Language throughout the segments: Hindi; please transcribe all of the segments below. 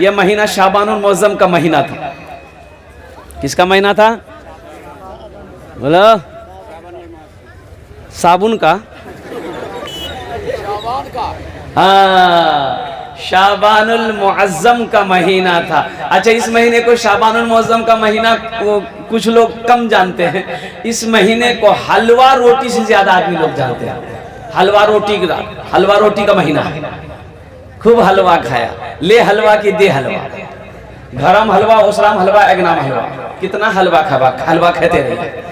यह महीना शाबानुल मुअज्जम का महीना था। किसका महीना था? बोलो। साबुन का? हाँ, शाबानुल मुअज्जम का महीना था। अच्छा, इस महीने को शाबानुल मुअज्जम का महीना कुछ लोग कम जानते हैं। इस महीने को हलवा रोटी से ज्यादा आदमी लोग जानते हैं। हलवा रोटी का महीना है। खूब हलवा खाया, ले हलवा की दे हलवा, घरम हलवा, ओसराम हलवा, एगनाम हलवा, कितना हलवा खावा, हलवा खाते रहिए।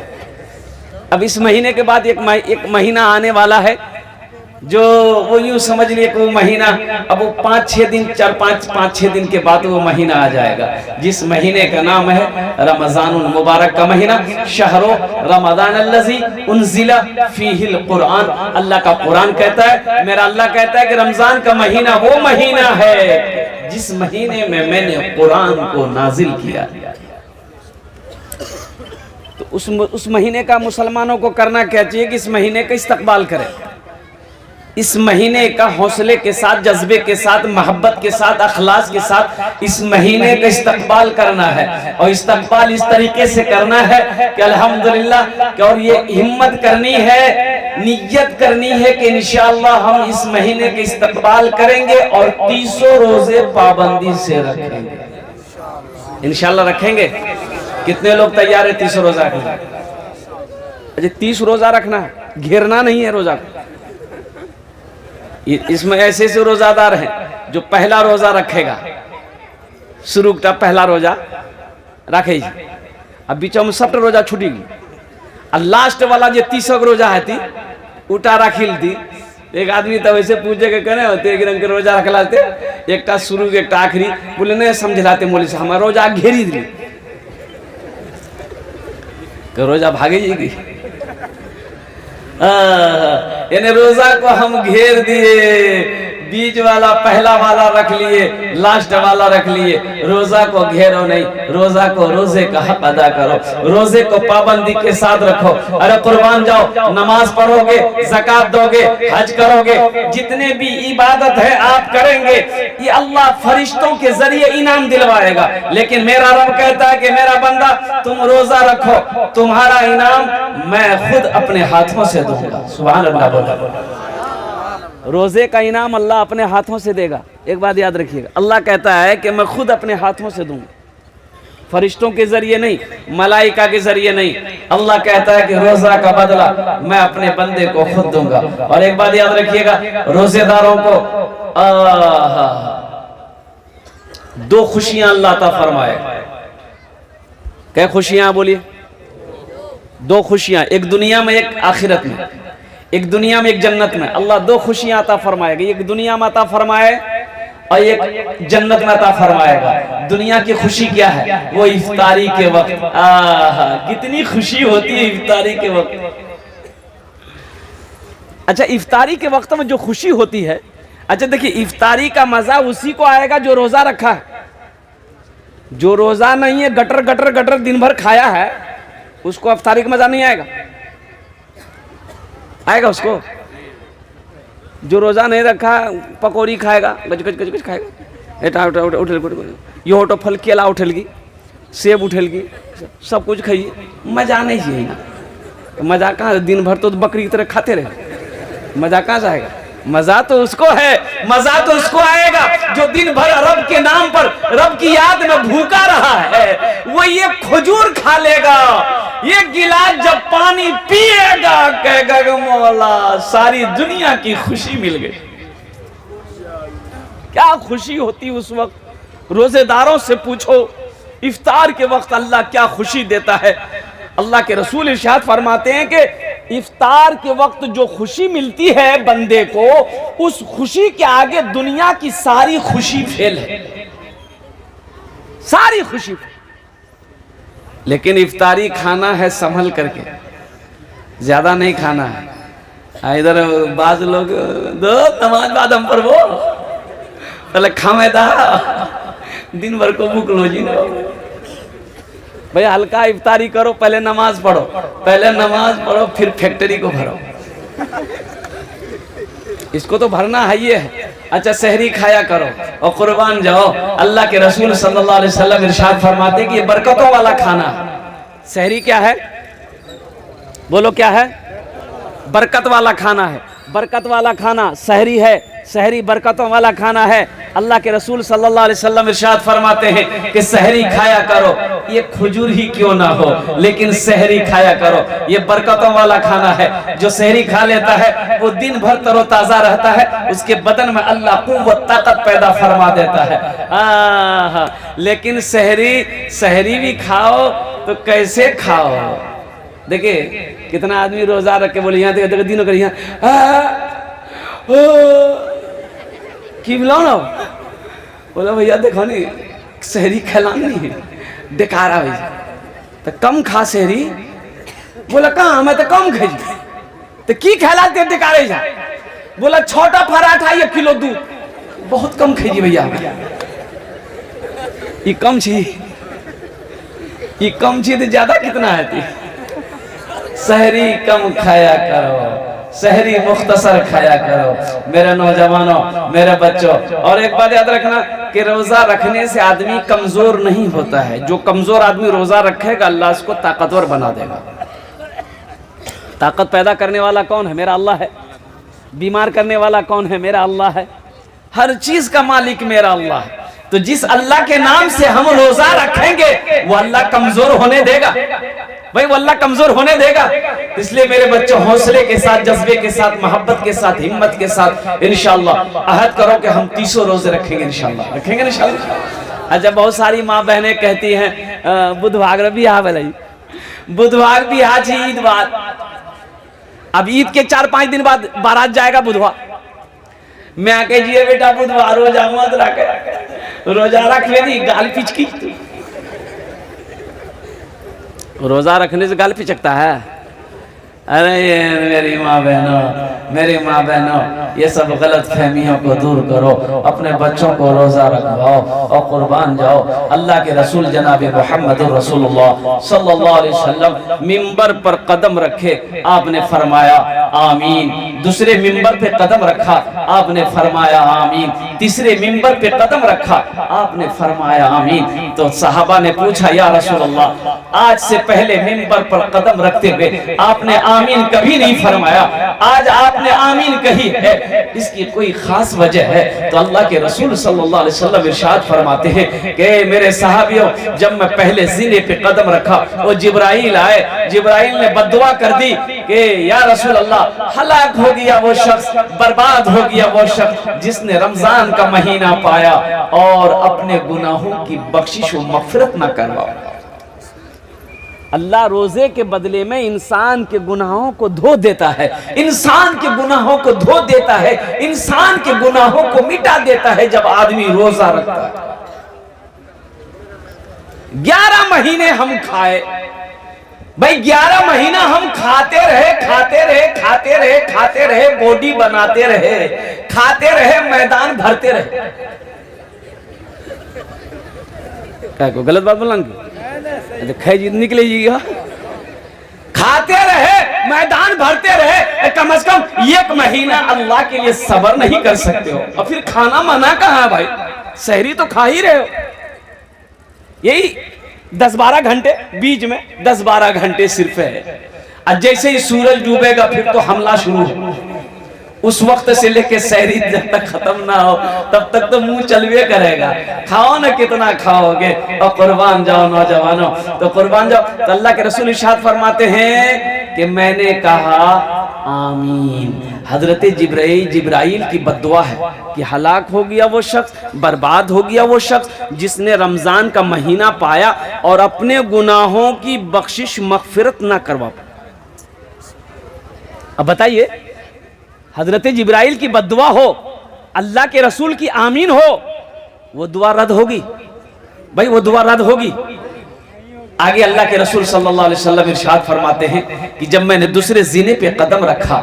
अब इस महीने के बाद एक महीना आने वाला है जो वो यूं समझ लिए कि वो महीना अब वो 5-6 दिन 4-5-6 दिन के बाद वो महीना आ जाएगा, जिस महीने का नाम है रमजानुल मुबारक का महीना। शहरो रमजान अल्लज़ी उन्ज़िला फ़ीहिल कुरान। अल्लाह का कुरान कहता है, मेरा अल्लाह कहता है कि रमजान का महीना वो महीना है जिस महीने में मैंने कुरान को नाजिल किया। तो उस महीने का मुसलमानों को करना क्या चाहिए कि इस महीने का इस्तकबाल करें। इस महीने का हौसले के साथ, जज्बे के साथ, मोहब्बत के साथ, अखलास के साथ इस महीने का इस्तकबाल करना है। और इस्तकबाल इस तरीके से करना है कि अल्हम्दुलिल्लाह, और ये हिम्मत करनी है, नियत करनी है कि इंशाअल्लाह हम इस महीने का इस्तकबाल करेंगे और 30 रोजे पाबंदी से रखेंगे। इंशाअल्लाह रखेंगे। कितने लोग तैयार है 30 रोजा रखने? अच्छा, 30 रोजा रखना है, घेरना नहीं है रोजा को। इसमें ऐसे ऐसे रोजादार हैं जो पहला रोजा रखेगा, शुरू का पहला रोजा रखे, अब बीच में सब रोजा छूटेगी, और लास्ट वाला जो 30 रोजा है थी उठा रखिल थी। एक आदमी तब ऐसे पूछे के कहने होते एक रंग के रोजा रखलाते, एक शुरू एक आखिरी, बोले नहीं समझलाते मोली से हमारा रोजा घेरी दी, रोजा भागे जाएगी। यानी रोजा को हम घेर दिए, बीच वाला पहला वाला रख लिए, लास्ट वाला रख लिए। रोजा को घेरो नहीं, रोजा को रोजे का हक अदा करो, रोजे को पाबंदी के साथ रखो। अरे कुर्बान जाओ, नमाज पढ़ोगे, ज़कात दोगे, हज करोगे, जितने भी इबादत है आप करेंगे, ये अल्लाह फरिश्तों के जरिए इनाम दिलवाएगा। लेकिन मेरा रब कहता है कि मेरा बंदा तुम रोजा रखो, तुम्हारा इनाम मैं खुद अपने हाथों से दूंगा। सुभान अल्लाह बोला। रोजे का इनाम अल्लाह अपने हाथों से देगा। एक बात याद रखिएगा, अल्लाह कहता है कि मैं खुद अपने हाथों से दूंगा, फरिश्तों के जरिए नहीं, मलाइका के जरिए नहीं। अल्लाह कहता है कि रोजा का बदला मैं अपने बंदे को खुद दूंगा। और एक बात याद रखिएगा, रोजेदारों को 2 खुशियां अल्लाह ता फरमाए। क्या खुशियां? बोलिए। 2 खुशियां, एक दुनिया में एक आखिरत में, एक दुनिया में एक जन्नत में। अल्लाह 2 खुशियां अता फरमाएगा, एक दुनिया में अता फरमाए और एक जन्नत में अता फरमाएगा। दुनिया की खुशी क्या है? वो इफ्तारी के वक्त, कितनी खुशी होती है इफ्तारी के वक्त। अच्छा, इफ्तारी के वक्त में जो खुशी होती है, अच्छा देखिए, इफ्तारी का मजा उसी को आएगा जो रोजा रखा है। जो रोजा नहीं है, गटर गटर गटर दिन भर खाया है, उसको इफ्तारी का मजा नहीं आएगा। आएगा उसको? जो रोजा नहीं रखा पकौड़ी खाएगा, गज गज गज गज खाएगा, ये होटो फल केला उठेलगी, सेब उठेलगी, सब कुछ खाइए, मजा नहीं चाहिए ना। तो मजा कहाँ? दिन भर तो बकरी की तरह खाते रहे, मजा कहाँ से आएगा? मजा तो उसको है, मजा तो उसको आएगा जो दिन भर रब के नाम पर, रब की याद में भूखा रहा है। वो ये खजूर खा लेगा, ये गिलास जब पानी पिएगा, कहेगा कि मौला सारी दुनिया की खुशी मिल गई। क्या खुशी होती उस वक्त। रोजेदारों से पूछो इफ्तार के वक्त अल्लाह क्या खुशी देता है। अल्लाह के रसूल इरशाद फरमाते हैं कि इफ्तार के वक्त जो खुशी मिलती है बंदे को, उस खुशी के आगे दुनिया की सारी खुशी फेल है, सारी खुशी। लेकिन इफ्तारी खाना है संभल करके, ज्यादा नहीं खाना है। इधर बाज लोग दो नमाज बाद हम पर वो पहले खामेदा दिन भर को भूख लो जी ना भैया, हल्का इफ्तारी करो, पहले नमाज पढ़ो, पहले नमाज पढ़ो, फिर फैक्ट्री को भरो। इसको तो भरना है ये है। अच्छा सहरी खाया करो और कुर्बान जाओ। अल्लाह के रसूल सल्लल्लाहु अलैहि वसल्लम इरशाद फरमाते कि ये बरकतों वाला खाना है। सहरी क्या है? बोलो क्या है? बरकत वाला खाना है। बरकत वाला खाना सहरी है। सहरी बरकतों वाला खाना है। अल्लाह के रसूल सल्लल्लाहु अलैहि वसल्लम इरशाद फरमाते हैं कि सहरी खाया करो, ये खजूर ही क्यों ना हो लेकिन सहरी खाया करो, ये बरकतों वाला खाना है। जो सहरी खा लेता है वो दिन भर तरोताजा रहता है, उसके बदन में अल्लाह कुव्वत ताकत पैदा फरमा देता है। लेकिन सहरी भी खाओ तो कैसे खाओ? देखिए कितना आदमी रोजा रख के बोले यहाँ देखो दिनों कर की मिलाओ ना, बोला भैया देखो नहीं सहरी खिलानी है बेकारा भैया तो कम खा सहरी। बोला कहाँ मैं तो कम खाई तो की खिलाते बेकारे जा। बोला छोटा पराठा 1 किलो दूध बहुत कम खाइए भैया। ये कम चीज तो ज्यादा कितना है? सहरी कम खाया करो, सहरी मुख्तसर खाया करो मेरे नौजवानों, मेरे बच्चों। और एक बात याद रखना कि रोजा रखने से आदमी कमजोर नहीं होता है। जो कमजोर आदमी रोजा रखेगा अल्लाह उसको ताकतवर बना देगा। ताकत पैदा करने वाला कौन है? मेरा अल्लाह है। बीमार करने वाला कौन है? मेरा अल्लाह है। हर चीज का मालिक मेरा अल्लाह है। तो जिस अल्लाह के नाम से हम रोजा रखेंगे वो अल्लाह कमजोर होने देगा भाई, वो अल्लाह कमजोर होने देगा। इसलिए मेरे बच्चों हौसले के साथ, जज्बे के साथ, मोहब्बत के साथ, हिम्मत के साथ इंशाअल्लाह अहद करो कि हम 300 रोजे रखेंगे इंशाअल्लाह, रखेंगे इंशाअल्लाह। अच्छा बहुत सारी माँ बहनें कहती हैं बुधवार भी आ भले, बुधवार भी आज ईद बाद। अब ईद के 4-5 दिन बाद बारात जाएगा बुधवार। मैं आके जिए बेटा बुधवार रोजा मत रखे, रोजा रख लेनी गाल पिचकी। रोजा रखने से गाल पिचकता है? अरे ये मेरी माँ बहनों ये सब गलत फहमियों को दूर करो, अपने बच्चों को रोजा रखवाओ और कुर्बान जाओ। अल्लाह के रसूल जनाब मोहम्मद रसूलुल्लाह सल्लल्लाहु अलैहि वसल्लम मिंबर पर कदम रखे, आपने फरमाया आमीन। दूसरे मिंबर पे कदम रखा, आपने फरमाया आमीन। तीसरे मिंबर पे कदम रखा, आपने फरमाया आमीन। तो सहाबा ने पूछा या रसूलल्लाह आज से पहले मिंबर पर कदम रखते हुए आपने आमीन कभी नहीं फरमाया, आज आपने आमीन कही है, इसकी कोई खास वजह है? तो अल्लाह के रसूल सल्लल्लाहु अलैहि वसल्लम इरशाद फरमाते हैं कि मेरे सहाबियों जब मैं पहले सीने पे कदम रखा वो जिब्राइल आए, जिब्राइल ने बद्दुआ कर दी कि या रसूल अल्लाह हलाक हो गया वो शख्स, बर्बाद हो गया वो शख्स जिसने रमजान का महीना पाया और अपने गुनाहों की बख्शिश व मगफिरत न करवाया। अल्लाह रोजे के बदले में इंसान के गुनाहों को धो देता है, इंसान के गुनाहों को धो देता है, इंसान के गुनाहों को मिटा देता है जब आदमी रोजा रखता है। 11 महीने हम खाए भाई, 11 महीना हम खाते रहे, बॉडी बनाते रहे, खाते रहे, मैदान भरते रहे। क्या को गलत बात बोलेंगे? खैर निकलेगा, खाते रहे, मैदान भरते रहे, कम से कम 1 महीना अल्लाह के लिए सब्र नहीं कर सकते हो? और फिर खाना मना कहाँ है भाई? सहरी तो खा ही रहे हो। यही 10-12 घंटे बीच में 10-12 घंटे सिर्फ है। और जैसे ही सूरज डूबेगा फिर तो हमला शुरू हो। उस वक्त से लेके सहरी जब तक खत्म ना हो तब तक तो मुंह चलवे करेगा। खाओ ना कितना खाओगे और कुर्बान जाओ नौजवानों, तो कुर्बान जाओ। तो अल्लाह के रसूल इरशाद फरमाते हैं कि मैंने कहा आमीन। हजरत जिब्राइल की बद्दुआ है कि हलाक हो गया वो शख्स, बर्बाद हो गया वो शख्स जिसने रमजान का महीना पाया और अपने गुनाहों की बख्शिश मगफिरत ना करवा। अब बताइए हजरत जिब्राइल की बद्दुआ हो, अल्लाह के रसूल की आमीन हो, वो दुआ रद्द होगी भाई, वो दुआ रद्द होगी। आगे अल्लाह के रसूल सल्लल्लाहु अलैहि वसल्लम इरशाद फरमाते हैं कि जब मैंने दूसरे जीने पे कदम रखा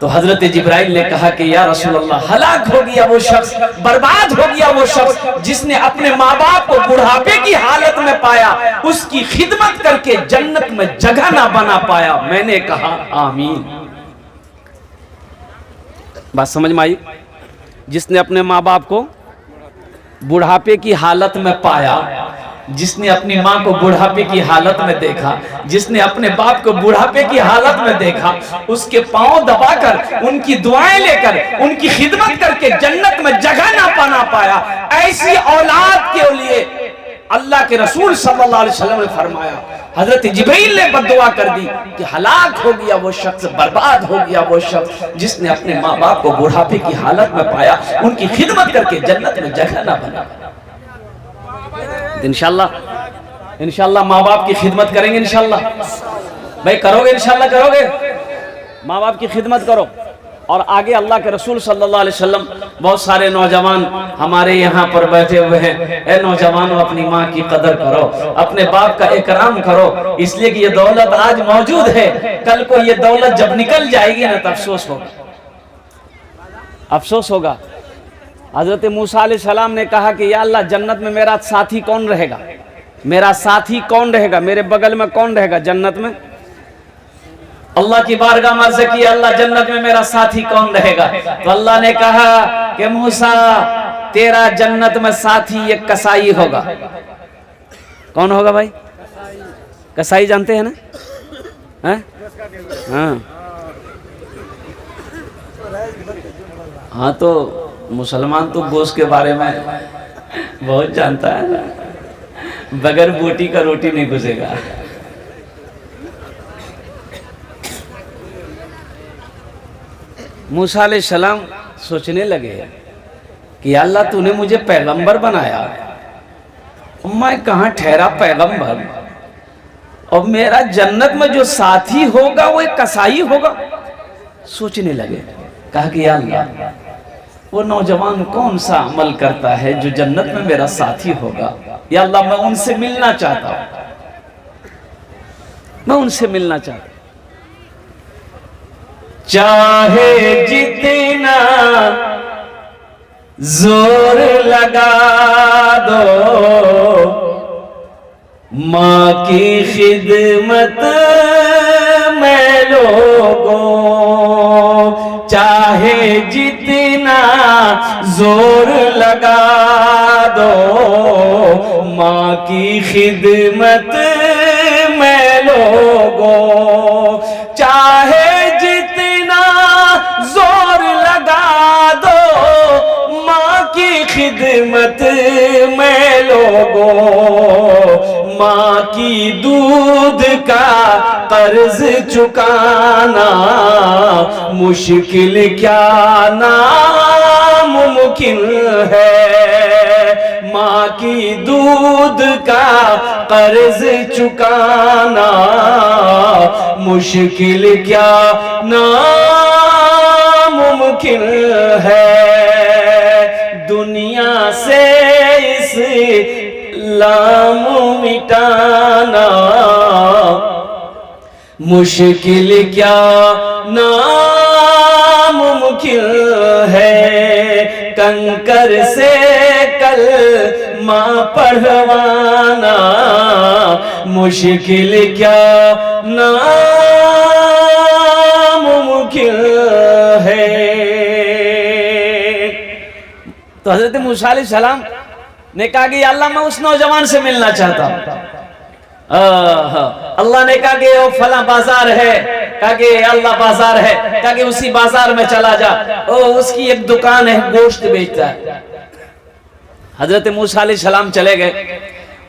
तो हजरत जिब्राइल ने कहा कि या रसूल अल्लाह हलाक हो गया वो शख्स, बर्बाद हो गया वो शख्स जिसने अपने माँ बाप को बुढ़ापे की हालत में पाया, उसकी खिदमत करके जन्नत में जगह ना बना पाया। मैंने कहा आमीन। बात समझ में आई? जिसने अपने माँ बाप को बुढ़ापे की हालत में पाया, जिसने अपनी माँ को बुढ़ापे की हालत में देखा, जिसने अपने बाप को बुढ़ापे की हालत में देखा, उसके पांव दबाकर, उनकी दुआएं लेकर, उनकी खिदमत करके जन्नत में जगह ना पाना पाया, ऐसी औलाद के लिए अल्लाह के रसूल सल्लल्लाहु अलैहि वसल्लम ने फरमाया, हजरत जिब्रील ने बद्दुआ कर दी कि हलाक हो गया वो शख्स, बर्बाद हो गया वो शख्स जिसने अपने माँ बाप को बुढ़ापे की हालत में पाया, उनकी खिदमत करके जन्नत में जगह ना बना। इंशाल्लाह माँ बाप की खिदमत करेंगे, इंशाल्लाह भाई करोगे, इंशाल्लाह करोगे, माँ बाप की खिदमत करो। और आगे अल्लाह के रसूल सल्लल्लाहु अलैहि वसल्लम, बहुत सारे नौजवान हमारे यहाँ पर बैठे हुए हैं, ए नौजवानों अपनी माँ की कदर करो, अपने बाप का इकराम करो, इसलिए कि ये दौलत आज मौजूद है, कल को ये दौलत जब निकल जाएगी ना तो अफसोस होगा, अफसोस होगा। हजरत मूसा अलैहिस्सलाम ने कहा कि या अल्लाह जन्नत में मेरा साथी कौन रहेगा, मेरा साथी कौन रहेगा, मेरे बगल में कौन रहेगा जन्नत में। अल्लाह की बारगाह में अर्ज़ किया, अल्लाह जन्नत में मेरा साथी कौन रहेगा। तो अल्लाह ने कहा कि मूसा तेरा जन्नत में साथी एक कसाई होगा। कौन होगा भाई? कसाई जानते हैं ना? हाँ हाँ, तो मुसलमान तो गोश्त के बारे में बहुत जानता है, बगैर बोटी का रोटी नहीं घुसेगा। मूसा अलैहिस्सलाम सोचने लगे कि अल्लाह तूने मुझे पैगंबर बनाया, मैं कहाँ ठहरा पैगंबर, और मेरा जन्नत में जो साथी होगा वो एक कसाई होगा। सोचने लगे, कहा कि अल्लाह वो नौजवान कौन सा अमल करता है जो जन्नत में मेरा साथी होगा, या अल्लाह मैं उनसे मिलना चाहता हूं, मैं उनसे मिलना चाहता हूं। चाहे जितना जोर लगा दो माँ की खिदमत में लोगों, चाहे जितना जोर लगा दो माँ की खिदमत में लोगों, चाहे जोर लगा दो माँ की खिदमत में लोगों, माँ की दूध का कर्ज चुकाना मुश्किल क्या नामुमकिन है, माँ की दूध का कर्ज चुकाना मुश्किल क्या नामुमकिन है, दुनिया से इस्लाम मिटाना मुश्किल क्या नामुमकिन है, कंकर से कलमा पढ़वाना मुश्किल क्या नामुमकिन है। तो हजरत मूसा अलैहिस्सलाम ने कहा कि अल्लाह मैं उस नौजवान से मिलना चाहता हूं। अल्लाह ने कहा कि वो फला बाजार है, कहा कि अल्लाह बाजार है, कहा कि उसी बाजार में चला जा, ओ उसकी एक दुकान है, गोश्त बेचता है। हजरत मूसा अलैहिस्सलाम चले गए।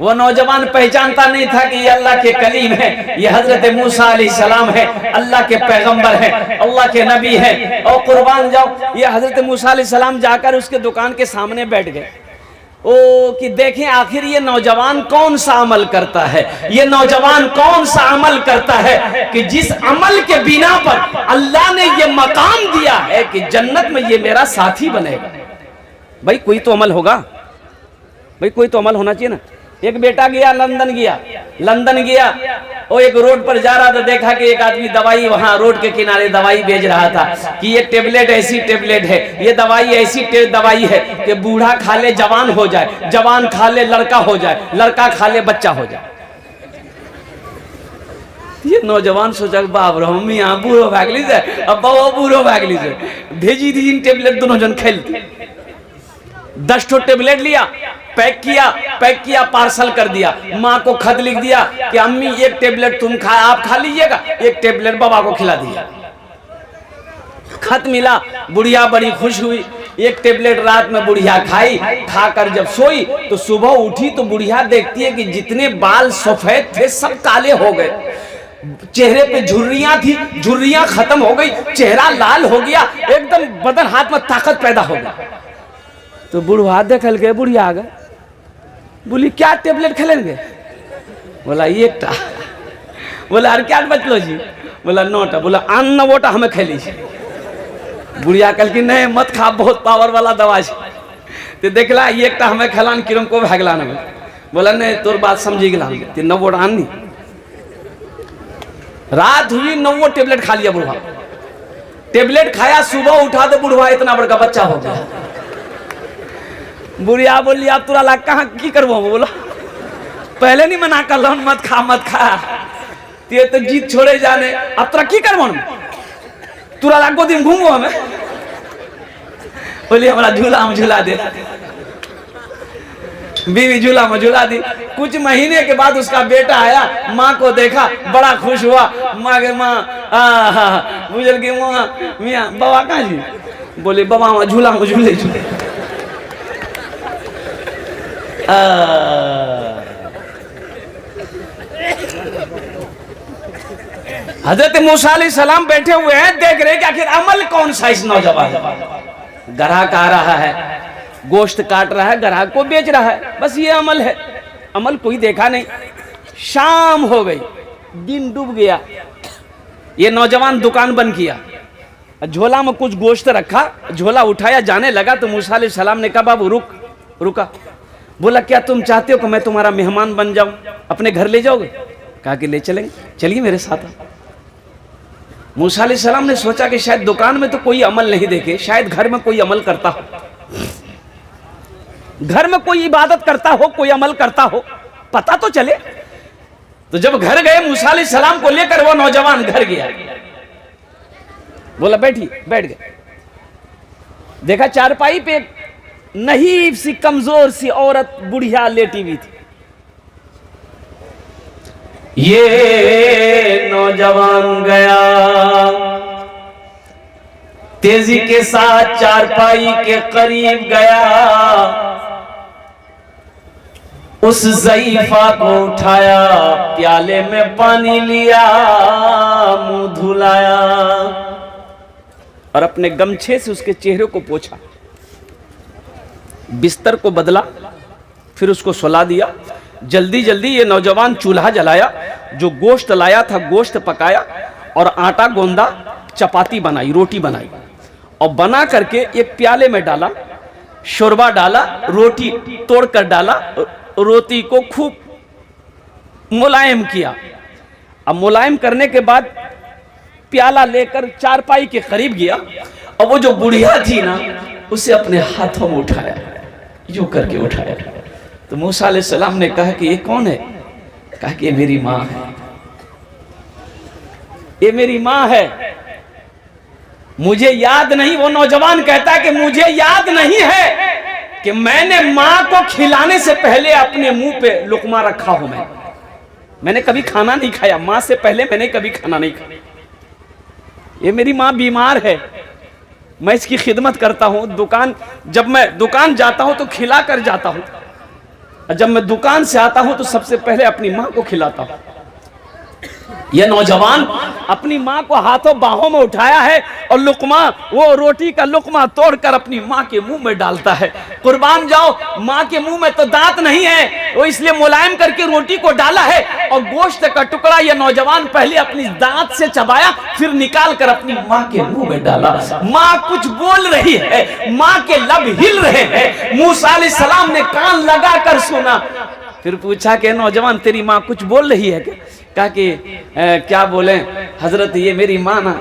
वो नौजवान पहचानता नहीं था कि ये अल्लाह के कलीम है, ये हजरत मूसा अलैहिस्सलाम है, अल्लाह के पैगंबर है, अल्लाह के नबी है। और कुर्बान जाओ, ये हजरत मूसा अलैहिस्सलाम जाकर उसके दुकान के सामने बैठ गए। ओ कि देखें आखिर ये नौजवान कौन सा अमल करता है, ये नौजवान कौन सा अमल करता है कि जिस अमल के बिना पर अल्लाह ने ये मकाम दिया है कि जन्नत में ये मेरा साथी बनेगा। भाई कोई तो अमल होगा, भाई कोई तो अमल होना चाहिए ना। एक बेटा गया लंदन गया, वो एक रोड पर जा रहा था, देखा कि एक आदमी दवाई वहां रोड के किनारे दवाई बेच रहा था कि ये टेबलेट ऐसी टेबलेट है, ये दवाई ऐसी दवाई है कि बूढ़ा खा ले जवान हो जाए, जवान खा ले लड़का हो जाए, लड़का खा ले बच्चा हो जाए। ये नौजवान सोचा बाप रे हम यहाँ बूढ़ो भागली से अब बाबा बूढ़ो भागली से भेजी थी टेबलेट दोनों जन खेल 10 ठो टेबलेट लिया, पैक किया पार्सल कर दिया। माँ को खत लिख दिया कि अम्मी एक टेबलेट आप खा लीजिएगा, एक टेबलेट बाबा को खिला दिया। खत मिला, बुढ़िया बड़ी खुश हुई। एक टेबलेट रात में बुढ़िया खाई, खाकर जब सोई तो सुबह उठी तो बुढ़िया देखती है कि जितने बाल सफेद थे सब काले हो गए, चेहरे पे झुर्रियां थी, झुर्रियां खत्म हो गई, चेहरा लाल हो गया, एकदम बदन हाथ में ताकत पैदा हो गई। तो बुढ़वा देखल गए, बुढ़िया आ गए, बोली क्या टेबलेट खेलेंगे? बोला एक टा। बोला अरे क्या बचलो जी? बोला 9टा। बोला अन्न वोटा हमें खेली। बुढ़िया कल की नहीं मत खा, बहुत पावर वाला दवा है। तो देखला एक टा हमें खेलान किरम को भागलान में। बोला नहीं तोर बात समझी गला, 9 वोट आनी। रात हुई 9 टेबलेट खा लिया बुढ़वा। टेबलेट खाया, सुबह उठा तो बुढ़वा इतना बड़का बच्चा हो गया। बुढ़िया बोली आप तुरा लाग कहाँ की करबो? बोला पहले नहीं मना कर लो मत खा। ते तो जीत छोड़े जाने, अब तुरा की करबो? तुरा लाग दिन घूमो हमें। बोली हमारा झूला हम झूला दे। बीवी झूला में झूला दी। कुछ महीने के बाद उसका बेटा आया, माँ को देखा, बड़ा खुश हुआ। माँ के माँ बुझल की माँ मियाँ बाबा कहाँ जी? बोले बाबा वहाँ झूला में झूले। हजरत मूसा अलैहिस्सलाम बैठे हुए हैं, देख रहे कि आखिर अमल कौन सा इस नौजवान। ग्राहक आ रहा है, गोश्त काट रहा है, ग्राहक को बेच रहा है, बस ये अमल है। अमल कोई देखा नहीं। शाम हो गई, दिन डूब गया। ये नौजवान दुकान बंद किया, झोला में कुछ गोश्त रखा, झोला उठाया जाने लगा तो मूसा अलैहिस्सलाम ने कहा बाबू रुका। बोला क्या तुम चाहते हो कि मैं तुम्हारा मेहमान बन जाऊं, अपने घर ले जाओगे? कहा कि ले चलेंगे, चलिए मेरे साथ। मूसा अलैहिस्सलाम ने सोचा कि शायद दुकान में तो कोई अमल नहीं देखे, शायद घर में कोई अमल करता हो, घर में कोई इबादत करता हो, कोई अमल करता हो, पता तो चले। तो जब घर गए मूसा अलैहिस्सलाम को लेकर वो नौजवान घर गया। बोला बैठिए, बैठ गए। देखा चारपाई पे एक नहीब सी कमजोर सी औरत बुढ़िया लेटी हुई थी। ये नौजवान गया, तेजी के साथ चारपाई के करीब गया, उस ज़ईफा को उठाया, प्याले में पानी लिया, मुंह धुलाया और अपने गमछे से उसके चेहरे को पोंछा, बिस्तर को बदला, फिर उसको सुला दिया। जल्दी जल्दी ये नौजवान चूल्हा जलाया, जो गोश्त लाया था गोश्त पकाया और आटा गोंदा, चपाती बनाई, रोटी बनाई और बना करके एक प्याले में डाला, शोरबा डाला, रोटी तोड़कर डाला, रोटी को खूब मुलायम किया। अब मुलायम करने के बाद प्याला लेकर चारपाई के करीब गया और वो जो बुढ़िया थी ना उसे अपने हाथों में उठाया, यूं करके उठाया। तो मूसा अलैहिस्सलाम ने कहा कि ये कौन है? कहा कि ये मेरी माँ है, ये मेरी माँ है, मुझे याद नहीं। वो नौजवान कहता है कि मुझे याद नहीं है कि मैंने माँ को खिलाने से पहले अपने मुंह पे लुकमा रखा हूं। मैंने कभी खाना नहीं खाया, माँ से पहले मैंने कभी खाना नहीं खाया। ये मेरी माँ बीमार है, मैं इसकी खिदमत करता हूं। जब मैं दुकान जाता हूं तो खिला कर जाता हूं, और जब मैं दुकान से आता हूं तो सबसे पहले अपनी माँ को खिलाता हूं। यह नौजवान अपनी माँ को हाथों बाहों में उठाया है और लुकमा, वो रोटी का लुकमा तोड़कर अपनी माँ के मुंह में डालता है। कुर्बान जाओ, माँ के मुंह में तो दांत नहीं है, वो इसलिए मुलायम करके रोटी को डाला है और गोश्त का टुकड़ा यह नौजवान पहले अपनी दांत से चबाया, फिर निकाल कर अपनी माँ के मुंह में डाला। माँ कुछ बोल रही है, माँ के लब हिल रहे हैं। मूसा अलैहिस्सलाम ने कान लगा कर सुना, फिर पूछा कि नौजवान तेरी माँ कुछ बोल रही है क्या? कहा कि क्या बोले हजरत, ये मेरी माँ ना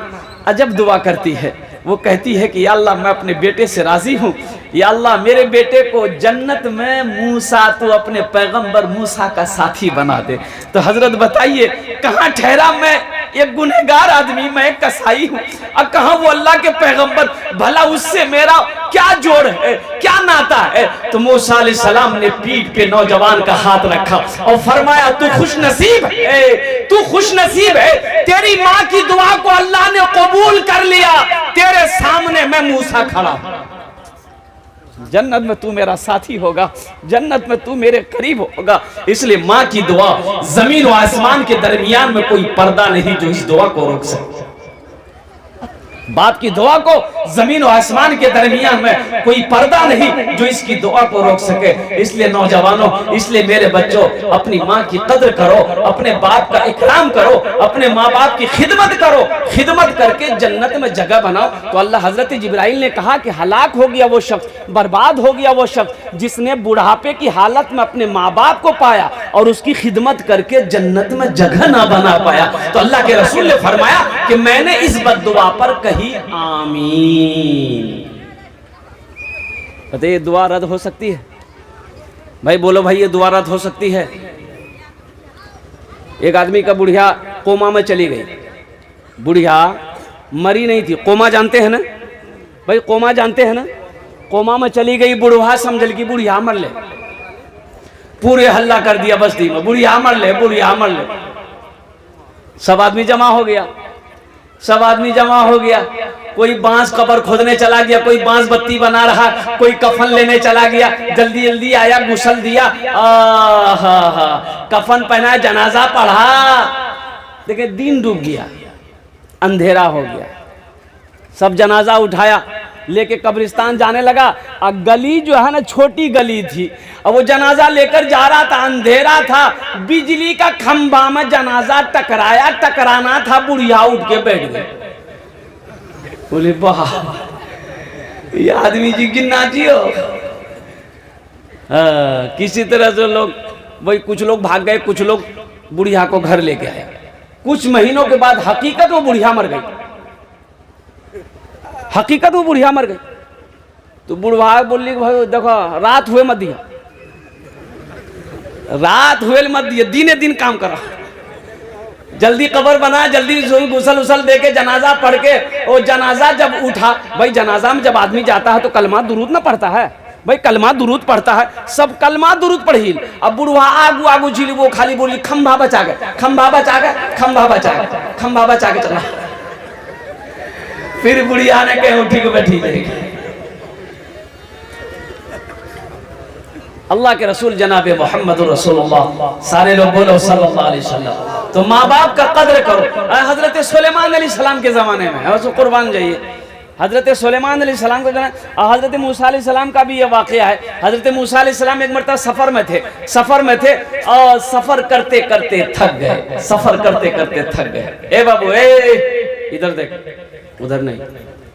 अजब दुआ करती है, वो कहती है कि या अल्लाह मैं अपने बेटे से राजी हूँ, या अल्लाह मेरे बेटे को जन्नत में मूसा, तू अपने पैगंबर मूसा का साथी बना दे। तो हजरत बताइए कहाँ ठहरा मैं एक गुनहगार आदमी, मैं एक कसाई हूँ, और कहाँ वो अल्लाह के पैगंबर, भला उससे मेरा क्या जोड़ है, क्या नाता है। तो मूसा अलैहिस्सलाम ने पीठ पे नौजवान का हाथ रखा और फरमाया तू खुश नसीब है, तू खुश नसीब है, तेरी माँ की दुआ को अल्लाह ने कबूल कर लिया, तेरे सामने मैं मूसा खड़ा हूं, जन्नत में तू मेरा साथी होगा, जन्नत में तू मेरे करीब होगा। इसलिए माँ की दुआ, जमीन और आसमान के दरमियान में कोई पर्दा नहीं जो इस दुआ को रोक सके। बाप की दुआ को जमीन और आसमान के दरमियान में कोई पर्दा नहीं जो इसकी दुआ को रोक सके। इसलिए नौजवानों, इसलिए मेरे बच्चों, अपनी माँ की कद्र करो, अपने बाप का इकराम करो, अपने माँ बाप की खिदमत करो, खिदमत करके जन्नत में जगह बनाओ। तो अल्लाह हजरत जिब्राइल ने कहा कि हलाक हो गया वो शख्स, बर्बाद हो गया वो शख्स जिसने बुढ़ापे की हालत में अपने माँ बाप को पाया और उसकी खिदमत करके जन्नत में जगह ना बना पाया। तो अल्लाह के रसूल ने फरमाया कि मैंने इस बद्दुआ पर कही आमीन। बताइए ये दुआ रद्द हो सकती है? भाई बोलो भाई, ये दुआ रद्द हो सकती है? एक आदमी का बुढ़िया कोमा में चली गई, बुढ़िया मरी नहीं थी, कोमा जानते हैं ना भाई, कोमा जानते हैं ना, कोमा में चली गई, बुढ़वा समझल की बुढ़िया मर ले, पूरे हल्ला कर दिया बस्ती में, बुढ़िया मर ले, बुढ़िया मर ले। सब आदमी जमा हो गया, सब आदमी जमा हो गया, कोई बांस कब्र खोदने चला गया, कोई बांस बत्ती बना रहा, कोई कफन लेने चला गया, जल्दी जल्दी आया, गुसल दिया, कफन पहना, जनाजा पढ़ा। देखिए दिन डूब गया, अंधेरा हो गया, सब जनाजा उठाया, लेके कब्रिस्तान जाने लगा। और गली जो है ना छोटी गली थी, और वो जनाजा लेकर जा रहा था, अंधेरा था, बिजली का खंभा में जनाजा टकराया, टकराना था, बुढ़िया उठ के बैठ गए। बोले वाह ये आदमी जी गिनना चाहिए। किसी तरह से लोग वही, कुछ लोग भाग गए, कुछ लोग बुढ़िया को घर लेके आए। कुछ महीनों के बाद हकीकत वो बुढ़िया मर गई, हकीकत वो बुढ़िया मर गई। तो बुढ़वा बोली भाई देखो रात हुए मत दिया, रात हुए मत दिया, दिने दिन काम करा, जल्दी कब्र बना, जल्दी गुसल उसल दे के जनाजा पढ़ के। और जनाजा जब उठा, भाई जनाजा में जब आदमी जाता है तो कलमा दुरूद ना पढ़ता है भाई, कलमा दुरूद पढ़ता है, सब कलमा दुरूद पढ़ी। अब बुढ़वा आगू आगू झील, वो खाली बोली खंभा बचा गए, खंभा बचा गए, खंभा बचा गए, खंभा बचा के चला। फिर बुढ़िया ने कहे उठी को बैठी जाएगी। अल्लाह के रसूल जनाब मोहम्मद रसूलुल्लाह, सारे लोग बोलो सल्लल्लाहु अलैहि वसल्लम। तो माँ बाप का कद्र करो। हजरत सुलेमान अलैहिस्सलाम के जमाने में और कुर्बान जाइए, हजरत सुलेमान अलैहिस्सलाम को जाना। हजरत मूसा अलैहिस्सलाम का भी ये वाक़या है। हजरत मूसा अलैहिस्सलाम एक मरतबा सफर में थे, सफर में थे और सफर करते करते थक गए, सफर करते करते थक गए। ए बाबू ए इधर देख, उधर नहीं,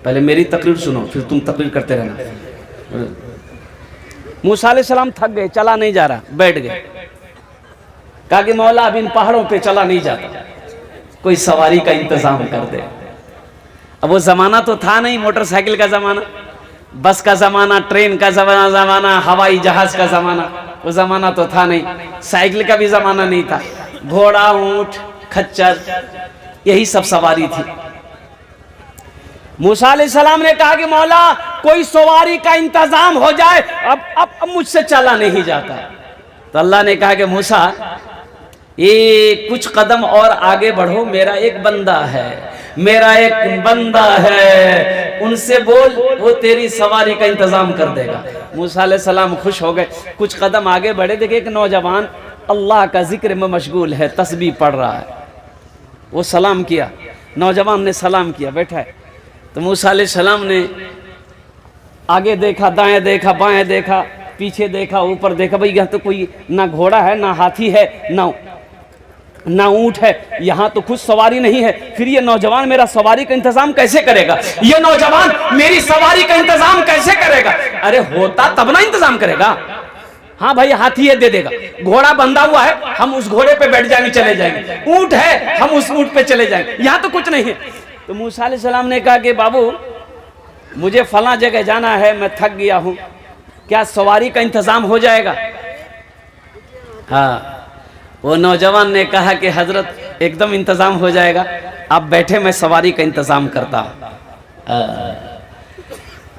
पहले मेरी तकरीर सुनो फिर तुम तकरीर करते रहना। मूसा अलैहिस्सलाम थक गए, चला नहीं जा रहा, बैठ गए। कहा कि मौला अब इन पहाड़ों पे चला नहीं जाता, कोई सवारी का इंतजाम कर दे। अब वो जमाना तो था नहीं मोटरसाइकिल का जमाना, बस का जमाना, ट्रेन का जमाना, हवाई जहाज का जमाना, वो जमाना तो था नहीं। साइकिल का भी जमाना नहीं था, घोड़ा, ऊंट, खच्चर, यही सब सवारी थी। मूसा अलैहिस्सलाम ने कहा कि मौला कोई सवारी का इंतजाम हो जाए, अब मुझसे चला नहीं जाता। तो अल्लाह ने कहा कि मूसा ये कुछ कदम और आगे बढ़ो, मेरा एक बंदा है, मेरा एक बंदा है, उनसे बोल, वो तेरी सवारी का इंतजाम कर देगा। मूसा अलैहिस्सलाम खुश हो गए, कुछ कदम आगे बढ़े, देखे एक नौजवान अल्लाह का जिक्र में मशगूल है, तस्बीह पढ़ रहा है। वो सलाम किया, नौजवान ने सलाम किया, बैठा है। तो मूसा अलैहिस्सलाम ने आगे देखा, दाएं देखा, बाएं देखा, पीछे देखा, ऊपर देखा, भाई यहाँ तो कोई ना घोड़ा है, ना हाथी है, ना ऊंट है, यहाँ तो कुछ सवारी नहीं है। फिर ये नौजवान मेरा सवारी का इंतजाम कैसे करेगा, ये नौजवान मेरी सवारी का इंतजाम कैसे करेगा? अरे होता तब ना इंतजाम करेगा। हाँ भाई हाथी है, दे देगा, घोड़ा बंधा हुआ है, हम उस घोड़े पे बैठ जाएंगे, चले जाएंगे, ऊंट है, हम उस ऊंट पे चले जाएंगे, यहाँ तो कुछ नहीं है। तो मूसा अलैहिस्सलाम ने कहा कि बाबू मुझे फला जगह जाना है, मैं थक गया हूँ, क्या सवारी का इंतजाम हो जाएगा? हाँ, वो नौजवान ने कहा कि हजरत एकदम इंतजाम हो जाएगा, आप बैठे, मैं सवारी का इंतजाम करता हूँ।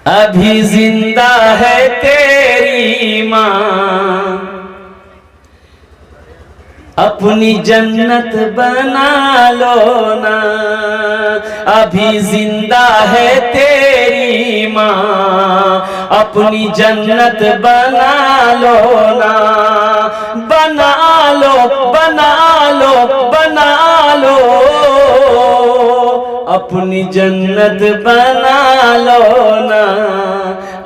अभी जिंदा है तेरी माँ, अपनी जन्नत बना लो ना। अभी जिंदा है तेरी माँ, अपनी जन्नत बना लो ना। बना लो, बना लो, बना लो, अपनी जन्नत बना लो ना।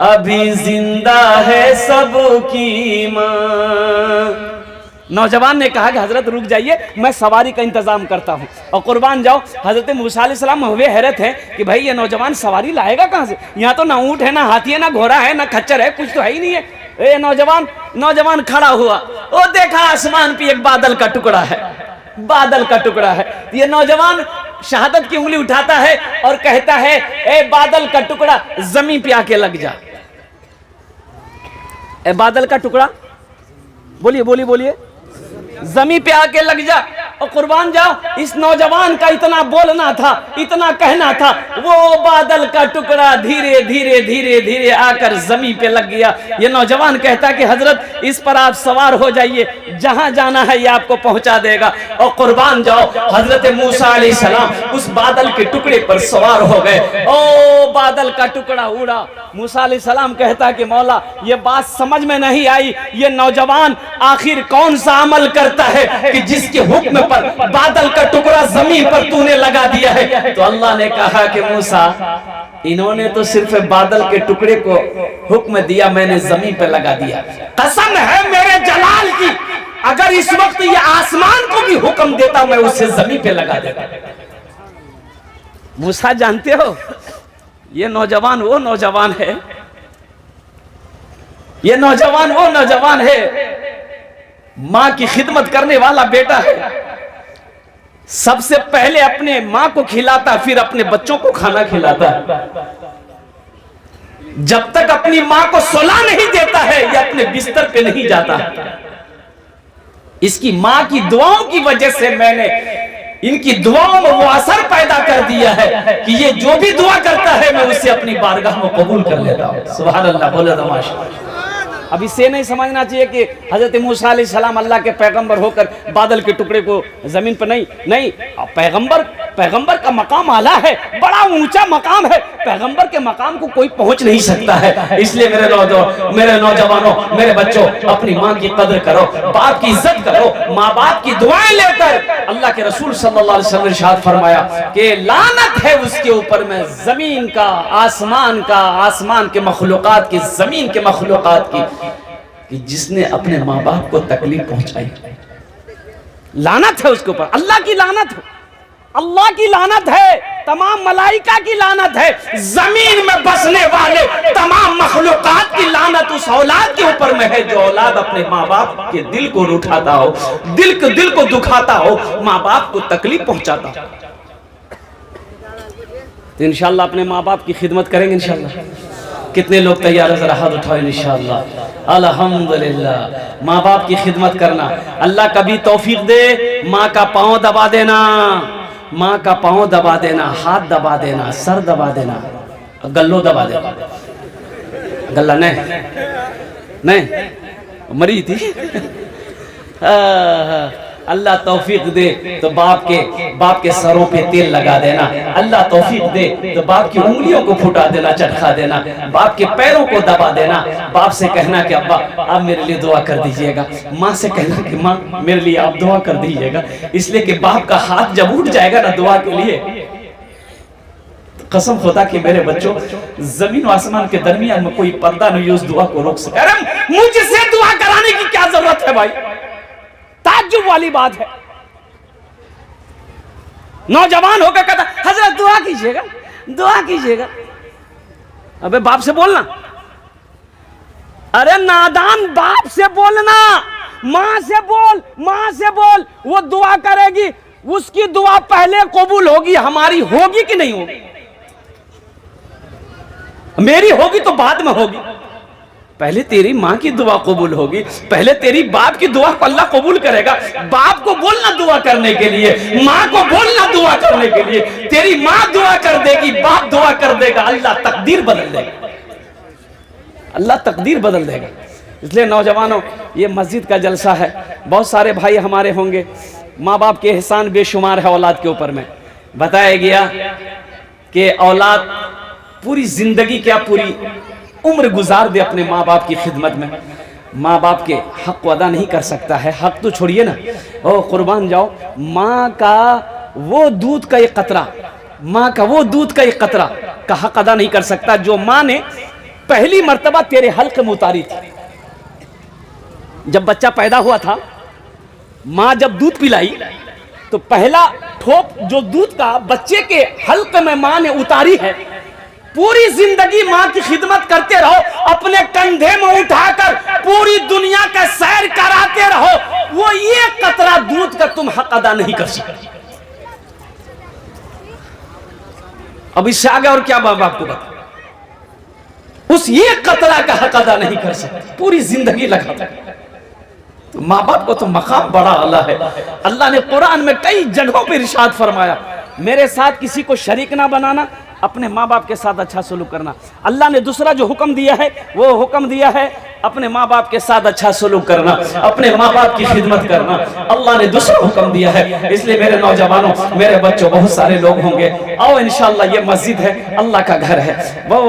अभी जिंदा है सबकी माँ। नौजवान ने कहा कि हजरत रुक जाइए, मैं सवारी का इंतजाम करता हूँ। और कुर्बान जाओ, हजरत मूसा अलैहिस्सलाम हुए हैरत है कि भाई ये नौजवान सवारी लाएगा कहाँ से? यहाँ तो ना ऊँट है, ना हाथी है, ना घोड़ा है, ना खच्चर है, कुछ तो है ही नहीं है। ए नौजवान खड़ा हुआ, वो देखा आसमान पे एक बादल का टुकड़ा है, बादल का टुकड़ा है। ये नौजवान शहादत की उंगली उठाता है और कहता है, ए बादल का टुकड़ा जमीन पे आके लग जा। ए बादल का टुकड़ा, बोलिए बोलिए बोलिए, जमीन पे आके लग जा। और कुर्बान जाओ, इस नौजवान का इतना बोलना था, इतना कहना था, वो बादल का टुकड़ा धीरे धीरे धीरे धीरे आकर जमीन पे लग गया। ये नौजवान कहता कि हजरत इस पर आप सवार हो जाइए, जहां जाना है ये आपको पहुंचा देगा। और कुर्बान जाओ, हजरत मूसा अलैहिस्सलाम उस बादल के टुकड़े पर सवार हो गए। ओ बादल का टुकड़ा उड़ा। मूसा अलैहिस्सलाम कहता कि मौला, ये बात समझ में नहीं आई, ये नौजवान आखिर कौन सा अमल करता है कि जिसके हुक्म पर बादल का टुकड़ा जमीन पर तूने लगा दिया है? तो अल्लाह ने कहा कि मूसा, इन्होंने तो सिर्फ बादल के टुकड़े को हुक्म दिया, मैंने जमीन पे लगा दिया। कसम है मेरे जलाल की, अगर इस वक्त ये आसमान को भी हुक्म देता, मैं उसे जमीन पे लगा देता। मूसा जानते हो, ये नौजवान वो नौजवान है, ये नौजवान वो नौजवान है, माँ की खिदमत करने वाला बेटा है। सबसे पहले अपने माँ को खिलाता, फिर अपने बच्चों को खाना खिलाता। जब तक अपनी माँ को सुला नहीं देता है, या अपने बिस्तर पे नहीं जाता। इसकी माँ की दुआओं की वजह से मैंने इनकी दुआओं में वो असर पैदा कर दिया है कि ये जो भी दुआ करता है, मैं उसे अपनी बारगाह में कबूल कर लेता हूँ। सुभान अल्लाह, बोले तमाशा। अब इसे नहीं समझना चाहिए कि हजरत मूसा अलैहिस्सलाम अल्लाह के पैगंबर होकर बादल के टुकड़े को जमीन पर नहीं, पैगंबर का मकाम आला है, बड़ा ऊंचा मकाम है। पैगंबर के मकाम को कोई पहुंच नहीं सकता है। इसलिए मेरे नौजवानों, मेरे बच्चों, अपनी माँ की कदर करो, बाप की इज्जत करो, माँ बाप की दुआएं लेकर। अल्लाह के रसूल सल्लल्लाहु अलैहि वसल्लम ने इरशाद फरमाया कि लानत है उसके ऊपर में, जमीन का, आसमान का, आसमान के मखलूकात की, जमीन के मखलूकात की, कि जिसने अपने माँ बाप को तकलीफ पहुंचाई। लानत है उसके ऊपर, अल्लाह की लानत है, अल्लाह की लानत है, तमाम मलाइका की लानत है, जमीन में बसने वाले तमाम मखलूकात की लानत उस औलाद के ऊपर में है जो औलाद अपने माँ बाप के दिल को रुठाता हो, दिल को दुखाता हो, माँ बाप को तकलीफ पहुंचाता हो। तो इंशाअल्लाह अपने माँ बाप की खिदमत करेंगे इंशाअल्लाह। कितने लोग तैयार है? जरा हाथ उठाओ इंशाअल्लाह। अल्हम्दुलिल्लाह, माँ बाप की खिदमत करना। अल्लाह कभी तौफीक दे, माँ का पाँव दबा देना, माँ का पाँव दबा देना, हाथ दबा देना, सर दबा देना, गल्लो दबा देना। गल्ला नहीं मरी थी। अल्लाह तौफीक दे तो बाप के सरों पे तेल लगा देना। अल्लाह तौफीक दे तो बाप की उंगलियों को फुटा देना, चटका देना, बाप के पैरों को दबा देना। बाप से कहना कि अब्बा आप मेरे लिए दुआ कर दीजिएगा, माँ से कहना कि माँ मेरे लिए आप दुआ कर दीजिएगा। इसलिए कि बाप का हाथ जब उठ जाएगा ना दुआ के लिए, कसम खुदा कि मेरे बच्चों, जमीन और आसमान के दरमियान में कोई पर्दा नहीं उस दुआ को रोक सके। अरे मुझसे दुआ कराने की क्या जरूरत है भाई? ताज्जुब वाली बात है। नौजवान होकर कहता हजरत दुआ कीजिएगा, दुआ कीजिएगा। अबे बाप से बोलना, अरे नादान बाप से बोलना, मां से बोल, मां से बोल, वो दुआ करेगी, उसकी दुआ पहले कबूल होगी, हमारी होगी कि नहीं होगी? मेरी होगी तो बाद में होगी, पहले तेरी माँ की दुआ कबूल होगी, पहले तेरी बाप की दुआ को अल्लाह कबूल करेगा। बाप को बोलना दुआ करने के लिए, माँ को बोलना दुआ करने के लिए। तेरी माँ दुआ कर देगी, बाप दुआ कर देगा, अल्लाह तकदीर बदल देगा, अल्लाह तकदीर बदल देगा। इसलिए नौजवानों, ये मस्जिद का जलसा है, बहुत सारे भाई हमारे होंगे, माँ बाप के एहसान बेशुमार है औलाद के ऊपर में। बताया गया कि औलाद पूरी जिंदगी, क्या पूरी उम्र गुजार दे अपने माँ बाप की खिदमत में, माँ बाप के हक को अदा नहीं कर सकता है। हक तो छोड़िए ना, ओ कुर्बान जाओ, माँ का वो दूध का एक कतरा, माँ का वो दूध का एक कतरा का हक अदा नहीं कर सकता जो माँ ने पहली मर्तबा तेरे हल्क में उतारी थी। जब बच्चा पैदा हुआ था, माँ जब दूध पिलाई तो पहला ठोप जो दूध का बच्चे के हल्क में माँ ने उतारी है, पूरी जिंदगी माँ की खिदमत करते रहो, अपने कंधे में उठाकर पूरी दुनिया का सैर कराते रहो, वो ये कतरा दूध का तुम हक अदा नहीं कर सकते। अब इससे आगे और क्या बाप आपको बता, उस ये कतरा का हक अदा नहीं कर सकते, पूरी जिंदगी लगा। तो माँ बाप को तो मकाम बड़ा आला है। अल्लाह ने कुरान में कई जगहों पर इरशाद फरमाया, मेरे साथ किसी को शरीक ना बनाना, अपने माँ बाप के साथ अच्छा सलूक करना। अल्लाह ने दूसरा जो हुक्म दिया है, वो हुक्म दिया है अपने माँ बाप के साथ अच्छा सलूक करना, अपने माँ बाप की खिदमत करना। अल्लाह ने दूसरा हुक्म दिया है। इसलिए मेरे नौजवानों, मेरे बच्चों, बहुत सारे लोग होंगे, आओ इंशाअल्लाह, ये मस्जिद है, अल्लाह का घर है। वो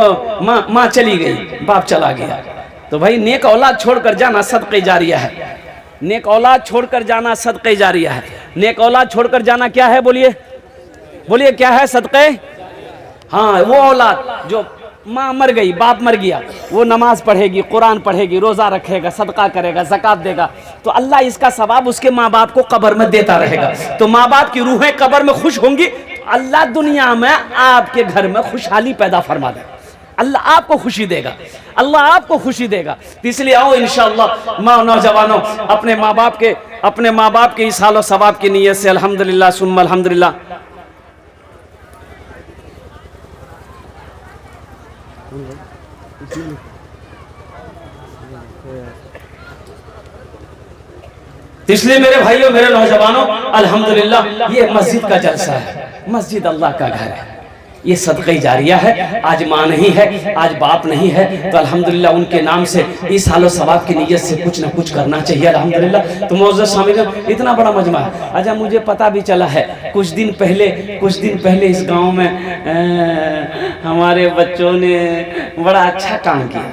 माँ चली गई, बाप चला गया, तो भाई नेक औलाद छोड़कर जाना सदक़े जारिया है। नेक औलाद छोड़कर जाना सदक़े जारिया है। नेक औलाद छोड़कर जाना क्या है, बोलिए बोलिए, क्या है? सदक़े। हाँ, वो औलाद जो माँ मर गई, बाप मर गया, वो नमाज पढ़ेगी, कुरान पढ़ेगी, रोज़ा रखेगा, सदका करेगा, ज़कात देगा, तो अल्लाह इसका सवाब उसके माँ बाप को कब्र में देता रहेगा। तो माँ बाप की रूहें कब्र में खुश होंगी, अल्लाह दुनिया में आपके घर में खुशहाली पैदा फरमा देगा, अल्लाह आपको खुशी देगा, अल्लाह आपको खुशी देगा। तो इसलिए आओ इंशाअल्लाह, माँ नौजवानों, अपने माँ बाप के इस हाल और सवाब की नीयत से अल्हम्दुलिल्लाह सुम्मा अल्हम्दुलिल्लाह इसलिए मेरे भाइयों, मेरे नौजवानों, अल्हम्दुलिल्लाह ये मस्जिद का जलसा है, मस्जिद अल्लाह का घर है, ये सदक़े जारिया है। आज माँ नहीं है, आज बाप नहीं है, तो अल्हम्दुलिल्लाह उनके नाम से इस हालो सवाब की नीयत से कुछ ना कुछ करना चाहिए अल्हम्दुलिल्लाह। तो मौजूद शामिल, इतना बड़ा मजमा है। अच्छा, मुझे पता भी चला है, कुछ दिन पहले इस गांव में हमारे बच्चों ने बड़ा अच्छा काम किया,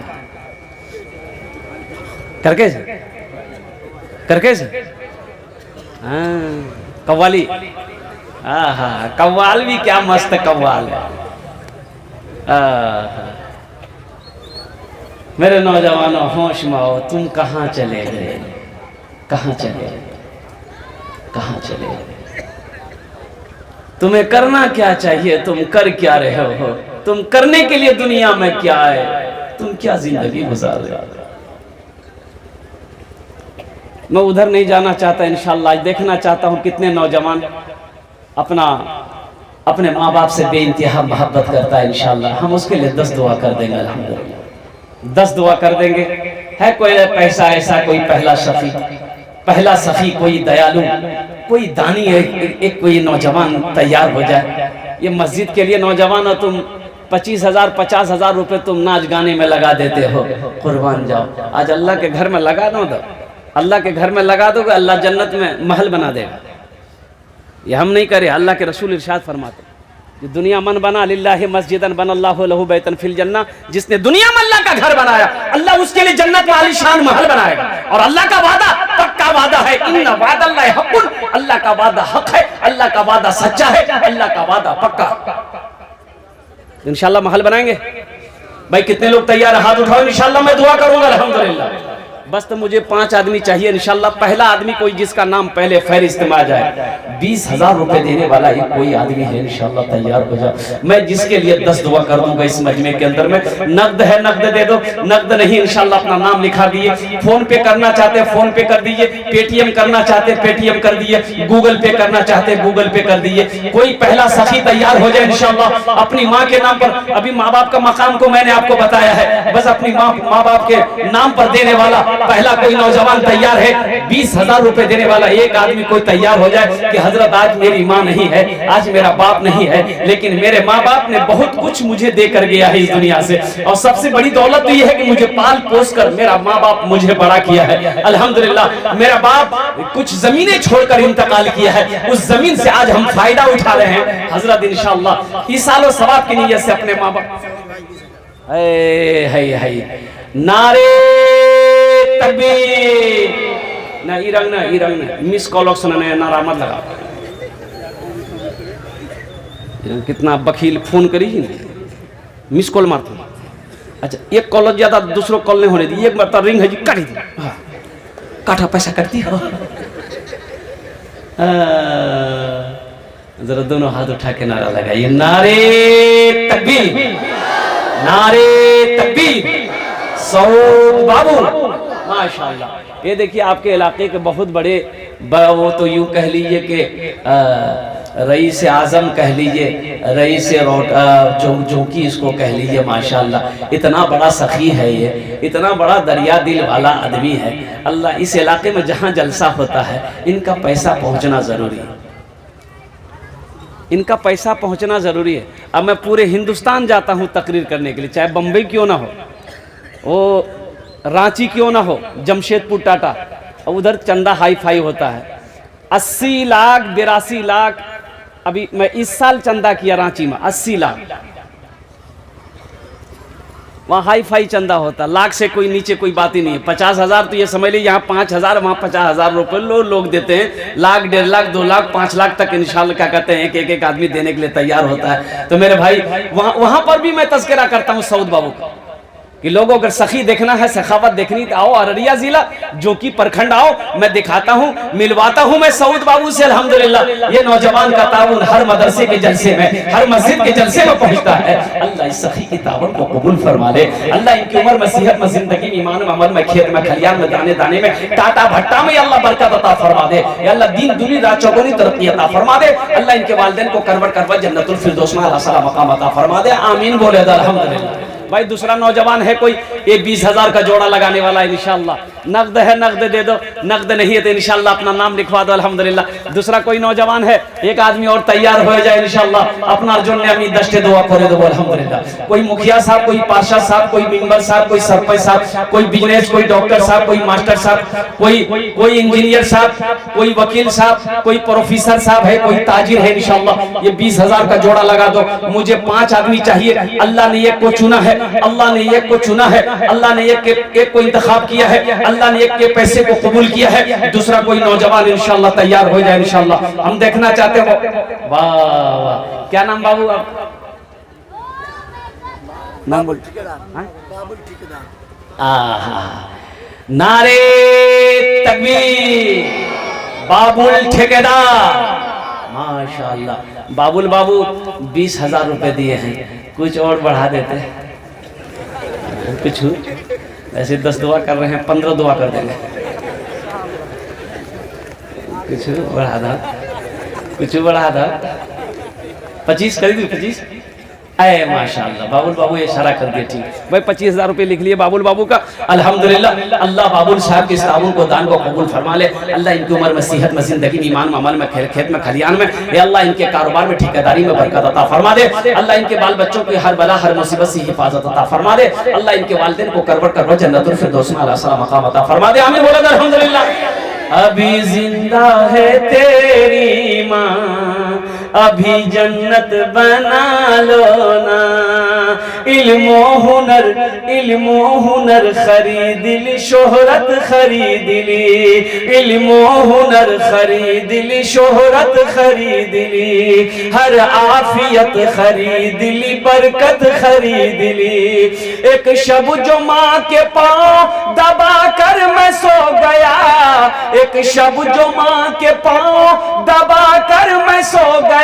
करके से हाँ, कव्वाली, कव्वाल भी क्या मस्त कव्वाल है। मेरे नौजवानों, होश में आओ, तुम कहाँ चले गए, कहाँ चले गए? तुम्हें करना क्या चाहिए, तुम कर क्या रहे हो, तुम करने के लिए दुनिया में क्या है, तुम क्या जिंदगी गुजार रहे हो। मैं उधर नहीं जाना चाहता, इंशाअल्लाह देखना चाहता हूँ कितने नौजवान अपने माँ बाप से बेइंतहा मोहब्बत करता है। इंशाअल्लाह हम उसके लिए 10 दुआ कर देंगे, अल्हम्दुलिल्लाह 10 दुआ कर देंगे। है कोई पैसा ऐसा, कोई पहला सखी, कोई दयालु, कोई दानी है, एक कोई नौजवान तैयार हो जाए। ये मस्जिद के लिए नौजवान हो तुम, 25,000 50,000 रुपए तुम नाच गाने में लगा देते हो, कुर्बान जाओ। आज अल्लाह के घर में लगा दो, अल्लाह के घर में लगा दोगे, अल्लाह जन्नत में महल बना देगा। ये हम नहीं करे, अल्लाह के रसूल इरशाद फरमाते, कि दुनिया मन बना लिल्लाहि मस्जिदन बनल्लाहु लहु बैतन फिल जन्नह, जिसने दुनिया में अल्लाह का घर बनाया, अल्लाह उसके लिए जन्नत में आलीशान महल बनाएगा। और अल्लाह का वादा पक्का वादा है, इन्ना वादल्लाहि हक़्क़ुन, अल्लाह का वादा हक है, अल्लाह का वादा सच्चा है, अल्लाह का वादा पक्का। इंशाअल्लाह महल बनाएंगे। भाई कितने लोग तैयार है, हाथ उठाओ, इंशाअल्लाह मैं दुआ करूंगा अल्हम्दुलिल्लाह। बस तो मुझे 5 आदमी चाहिए इंशाल्लाह। पहला आदमी कोई जिसका नाम पहले फहरिस्त में आ जाए, 20,000 रुपए देने वाला एक कोई आदमी है इंशाल्लाह तैयार हो जाए। मैं जिसके लिए 10 दुआ कर दूंगा इस मजमे के अंदर में। नकद है नकद दे दो, नकद नहीं इंशाल्लाह अपना नाम लिखा दिए। फोन पे करना चाहते हैं फोन पे कर दीजिए, पेटीएम करना चाहते हैं पेटीएम कर दिए, गूगल पे करना चाहते हैं गूगल पे कर दीजिए। कोई पहला सखी तैयार हो जाए इंशाल्लाह अपनी माँ के नाम पर। अभी माँ बाप का मकाम को मैंने आपको बताया है, बस अपनी माँ बाप के नाम पर देने वाला पहला कोई नौजवान तैयार है। 20,000 रुपए देने वाला एक आदमी कोई तैयार हो जाए कि हजरत आज मेरी माँ नहीं है, आज मेरा बाप नहीं है, लेकिन मेरे माँ बाप ने बहुत कुछ मुझे दे कर गया है इस दुनिया से, और सबसे बड़ी दौलत तो यह है कि मुझे पाल पोस कर मेरा माँ बाप मुझे बड़ा किया है। अल्हम्दुलिल्लाह मेरा बाप कुछ जमीनें छोड़कर इंतकाल किया है, उस जमीन से आज हम फायदा उठा रहे हैं। हजरत इंशाअल्लाह इस सालों सवाब की नीयत से अपने माँ बाप नारे तकबीर ना इरंग मिस कॉल सुनाने नारा मत लगा। कितना बखील फोन करी मिस कॉल मारते। अच्छा एक कॉल ज्यादा दूसरों कॉल नहीं होने दी, एक बार रिंग है जी काट दी, काटा पैसा करती हो। जरा दोनों हाथ उठा के नारा लगाइए, नारे तकबीर, नारे तकबीर। सऊद बाबू माशाल्लाह। ये देखिए आपके इलाके के बहुत बड़े वो तो यूं कह लीजिए कि रईस आजम कह लीजिए, रईस चौकी इसको कह लीजिए माशाल्लाह। इतना बड़ा सखी है ये, इतना बड़ा दरिया दिल वाला आदमी है। अल्लाह इस इलाके में जहाँ जलसा होता है इनका पैसा पहुँचना ज़रूरी है, इनका पैसा पहुँचना ज़रूरी है। अब मैं पूरे हिंदुस्तान जाता हूँ तकरीर करने के लिए, चाहे बम्बई क्यों ना हो, वो रांची क्यों ना हो, जमशेदपुर टाटा, उधर चंदा हाई फाई होता है। 80 लाख 82 लाख अभी मैं इस साल चंदा किया रांची में 80 लाख, वहाँ हाई फाई चंदा होता, लाख से कोई नीचे कोई बात ही नहीं है। 50,000 तो ये समझ लीजिए यहाँ 5,000 वहाँ 50,000 रुपये लोग देते हैं। लाख 1.5 लाख 2 लाख 5 लाख तक इंशाल्लाह क्या कहते हैं एक आदमी देने के लिए तैयार होता है। तो मेरे भाई वहाँ पर भी मैं तज़किरा करता हूँ सऊद बाबू का कि लोगों अगर सखी देखना है, सखावत देखनी तो आओ अररिया जिला जो कि प्रखंड आओ, मैं दिखाता हूँ, मिलवाता हूँ मैं सऊद बाबू से। अल्हम्दुलिल्लाह ये नौजवान का ताउन हर मदरसे के जलसे में, हर मस्जिद के जलसे में पहुँचता है। अल्लाह इस सखी की ताउन को कबूल फरमा ले। अल्लाह इनकी उम्र में, सेहत में, जिंदगी में, ईमान में, अमल में, खेत में, खलियान में, दाने दाने में, टाटा भट्टा में अल्लाह बरकत अता फरमा दे। अल्लाह दिन दुनी रात चौगुनी तरक्की अता फरमा दे। अल्लाह इनके वालिदैन को करवट करवट जन्नतुल फिरदौस में आला मकाम अता फरमा दे। आमीन बोले अल्हम्दुलिल्लाह। भाई दूसरा नौजवान है कोई ये 20,000 का जोड़ा लगाने वाला है इंशाल्लाह। नकद है नकद दे दो, नकद नहीं है तो इंशाल्लाह अपना नाम लिखवा दो अल्हम्दुलिल्लाह। दूसरा कोई नौजवान है, एक आदमी और तैयार हो जाए इंशाल्लाह अपना जो ने अमी दस्ते दुआ करे दो अल्हम्दुलिल्लाह। कोई मुखिया साहब, कोई पार्षद साहब, कोई मेंबर साहब, कोई सरपंच साहब, कोई बिजनेस, कोई डॉक्टर साहब, कोई मास्टर साहब, कोई इंजीनियर साहब, कोई वकील साहब, कोई प्रोफेसर साहब है, कोई ताजिर है इंशाल्लाह। ये 20,000 का जोड़ा लगा दो। मुझे 5 आदमी चाहिए। अल्लाह ने एक को चुना है, अल्लाह ने एक को चुना है, अल्लाह ने एक को इंतखाब किया है, अल्लाह ने एक के पैसे को कबूल किया है। दूसरा कोई नौजवान इंशाल्लाह तैयार हो जाए इंशाल्लाह। हम देखना चाहते हो। वाह वाह, क्या नाम बाबू आप? नाम बोल। नारे तकबीर, बाबुल ठेकेदार माशाल्लाह। बाबुल बाबू 20,000 रुपए दिए हैं, कुछ और बढ़ा देते कुछ ऐसे 10 दुआ कर रहे हैं, 15 दुआ कर देंगे, कुछ बढ़ा था, कुछ बढ़ा था, 25 कर दी 25। अरे माशाल्लाह बाबुल बाबू ये इशारा कर दिया, ठीक भाई 25,000 रुपये लिख लिए बाबुल बाबू का। अल्हम्दुलिल्लाह अल्लाह बाबुल साहब के इस ताउन को, दान को कबूल फरमा ले। अल्लाह इनकी उम्र में, सेहत में, जिंदगी में, ईमान में, अमल में, खेत में, खलियान में, या अल्लाह इनके कारोबार में, ठेकेदारी में बरकत अता फरमा दे। अल्लाह इनके बाल बच्चों की हर बला हर मुसीबत से हिफाजत अता फरमा दे। अल्लाह इनके वालिदैन को करवट करवट जन्नतुल फिरदौस में आला मकाम अता फरमा दे। आमीन बोला अल्हम्दुलिल्लाह। अभी जिंदा है तेरी माँ, अभी जन्नत बना लो ना। इल्मो हुनर खरीद ली, शोहरत खरीद ली, इल्मो हुनर खरीद ली, शोहरत खरीद ली, हर आफियत खरीद ली, बरकत खरीद ली। एक शब जो माँ के पाँव दबा कर मैं सो गया, एक शब जो माँ के पाँव दबा कर मैं सो गया,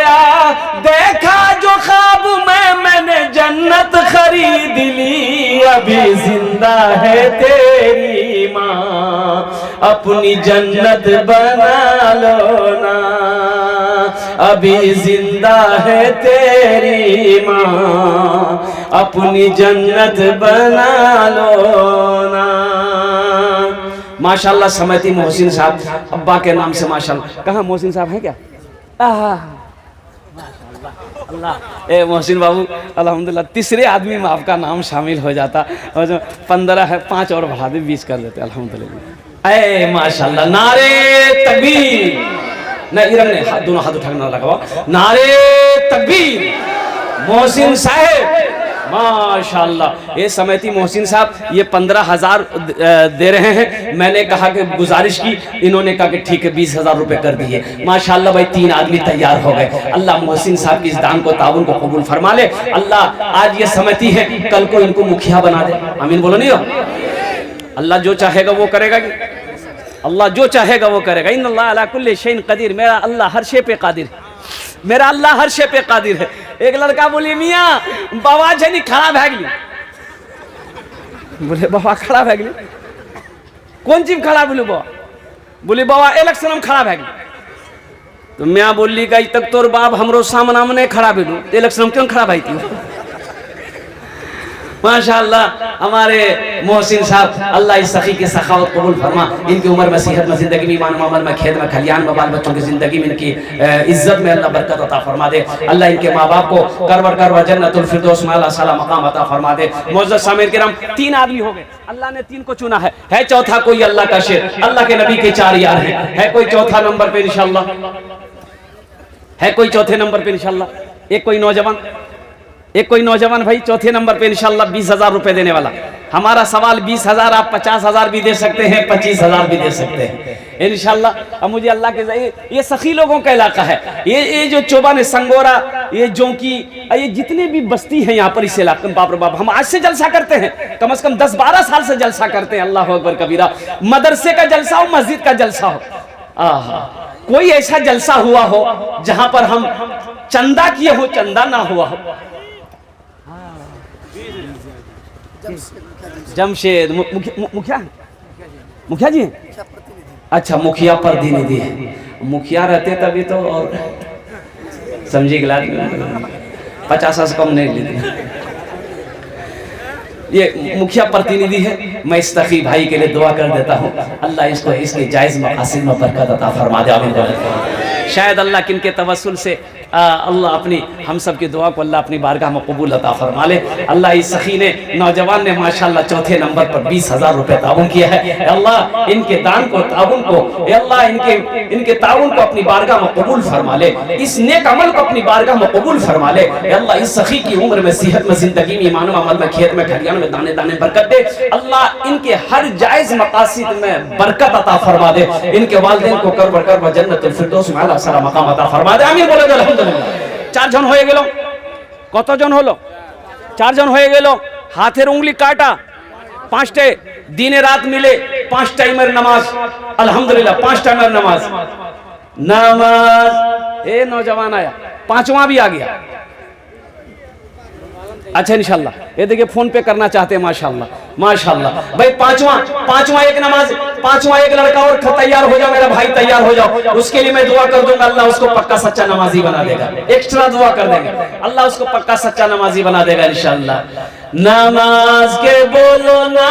देखा जो ख्वाब में मैंने जन्नत खरीद ली। अभी जिंदा है तेरी माँ, अपनी जन्नत बना लो ना। अभी जिंदा है तेरी माँ, अपनी जन्नत बना लो ना। माशाल्लाह समैती मोहसिन साहब, अब्बा के नाम से माशाल्लाह। कहाँ मोहसिन साहब हैं क्या? अल्लाह, ए मोहसिन बाबू अल्हम्दुलिल्लाह, तीसरे आदमी में आपका नाम शामिल हो जाता, और जो 15 है 5 और बढ़ा दे 20 कर देते अल्हम्दुलिल्लाह। ए माशाल्लाह, नारे तकबीर। नहीं इरम ने दोनों हाथ उठाना लगाओ, नारे तकबीर। मोहसिन साहब माशाल्लाह, ये समैती मोहसिन साहब ये 15,000 दे रहे हैं। मैंने कहा कि गुजारिश की, इन्होंने कहा कि ठीक है 20,000 रुपए कर दिए। माशाल्लाह भाई 3 आदमी तैयार हो गए। अल्लाह मोहसिन साहब की इस दान को, ताउन को कबूल फरमा ले। अल्लाह आज ये समैती है, कल को इनको मुखिया बना दे। आमीन बोलो नहीं हो? अल्लाह जो चाहेगा वो करेगा, अल्लाह जो चाहेगा वो करेगा। इन्नल्लाह अला कुल्ली शैइन कदीर, मेरा अल्लाह हर शे पे कादिर है, मेरा अल्लाह हर शे पे कादिर है। एक लड़का बोली मियाँ बाबा जनी खड़ा भागली, बोले बाबा खड़ा भागली, कौन चीज खड़ा? बोले बाबा, बोले बाबा इलेक्शन में खड़ा भागली। तो मियाँ बोली गई तक तोर बाप हमरो सामने खड़ा भेलू, इलेक्शन में क्यों खड़ा भाई थी? माशाअल्लाह हमारे मोहसिन साहब, अल्लाह इस सखी की सखावत कबूल फरमा। इनकी उम्र में, सेहत में, जिंदगी में, ईमान अमल में, खेत में, खलियान में, बाल बच्चों की जिंदगी में, इनकी इज्जत में अल्लाह बरकत अता फरमा दे। अल्लाह इनके माँ बाप को करवर जन्नतुल फिरदौस में अल्लाह साला मकाम अता फरमा दे। मुअज़्ज़ज़ सामिर किराम, 3 आदमी हो गए, अल्लाह ने 3 को चुना है चौथा कोई अल्लाह का शेर, अल्लाह के नबी के 4 यार है कोई चौथा नंबर पे इंशाअल्लाह, है कोई चौथे नंबर पे इंशाअल्लाह, एक कोई नौजवान भाई चौथे नंबर पे इंशाल्लाह 20,000 रुपए देने वाला। हमारा सवाल 20,000, आप 50,000 भी दे सकते हैं, 25,000 भी दे सकते हैं इंशाल्लाह। अब मुझे अल्लाह के ये सखी लोगों का इलाका है, ये जो चोबन संगोरा, ये जोंकी, ये जितने भी बस्ती हैं यहाँ पर इस इलाके में, बाप रे बाप, हम आज से जलसा करते हैं, कम से कम 10-12 साल से जलसा करते हैं। अल्लाह अकबर कबीरा। मदरसे का जलसा हो, मस्जिद का जलसा हो, कोई ऐसा जलसा हुआ हो जहां पर हम चंदा किए हो, चंदा ना हुआ हो। जमशेद मुखिया जी हैं? अच्छा, मुखिया प्रतिनिधि है। मुखिया रहते तभी तो, और समझी गिलास 50 से कम नहीं लेते। ये मुखिया प्रतिनिधि है। मैं इस तकी भाई के लिए दुआ कर देता हूँ, अल्लाह इसको इसके जायज मकासिद में बरकत अता फरमा दे। आमीन। शायद अल्लाह किनके तवस्सुल से अल्लाह अपनी हम सब की दुआ को अल्लाह अपनी बारगाह में कबूल अता फरमा ले। अल्लाह इस सखी ने, नौजवान ने माशाल्लाह चौथे नंबर पर 20,000 रुपए ताउन किया है। अल्लाह इनके दान को, ताउन को, अल्लाह इनके ताउन को अपनी बारगाह में कबूल फरमा ले, इस नेक अमल को अपनी बारगाह में कबूल फरमा ले। अल्लाह इस सखी की उम्र में, सेहत में, जिंदगी में, ईमान अमल में, खेत में, खलियान में, दाने दाने बरकत दे। अल्लाह इनके हर जायज मकासिद में बरकत अता फरमा दे। इनके वालिदैन को करवर जन्नतुल फिरदौस में अल्लाह साला मकाम अता फरमा दे। आमीन बोले अल्हम्दुलिल्लाह। 4 জন হয়ে গেল। কতজন হলো? 4 জন হয়ে গেল। হাতের উंगली काटा, 5 দিনে রাত মিলে 5 টাইমের নামাজ। अल्हम्दुलिल्लाह 5 टाइमेर नमाज। ए नौजवान आया, 5वां भी आ गया। अच्छा इंशाल्लाह, ये देखिए फोन पे करना चाहते हैं। माशाल्लाह माशाल्लाह भाई, 5वां एक नमाज, 5वां एक लड़का और तैयार हो जाओ, मेरा भाई तैयार हो जाओ। उसके लिए मैं दुआ कर दूंगा, अल्लाह उसको पक्का सच्चा नमाजी बना देगा। एक्स्ट्रा दुआ कर देंगे, अल्लाह उसको पक्का सच्चा नमाजी बना देगा इंशाल्लाह। नमाज के बोलो ना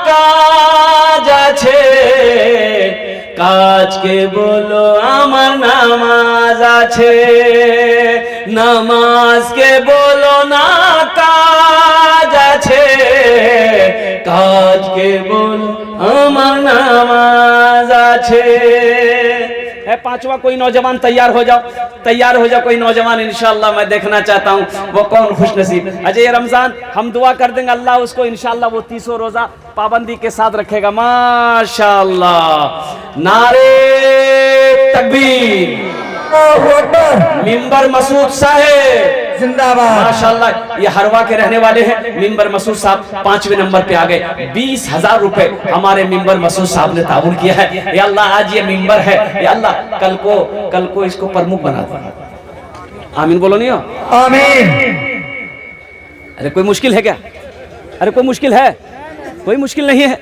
काज आछे, काज के बोलो आमार नामाज आछे। नमाज के बोलो ना काज आछे, काज के बोलो आमार नामाज आछे। पांचवा कोई नौजवान तैयार हो जाओ, तैयार हो जाओ कोई नौजवान, इंशाल्लाह मैं देखना चाहता हूँ वो कौन खुश नसीब। अच्छा ये रमजान हम दुआ कर देंगे अल्लाह उसको इंशाल्लाह वो 300 रोजा पाबंदी के साथ रखेगा, माशाल्लाह। नारे तकबीर, मिंबर मसूद साहेब जिंदाबाद, माशाल्लाह। ये हरवा के रहने वाले हैं। मिंबर मसूद साहब 5वें नंबर पे आ गए। 20,000 रुपए हमारे मिंबर मसूद साहब ने ताउन किया है। या अल्लाह आज ये मिंबर है, या अल्लाह कल को इसको प्रमुख बना दो। आमीन बोलो नहीं हो? आमीन। अरे कोई मुश्किल है क्या? अरे कोई मुश्किल है? कोई मुश्किल नहीं है,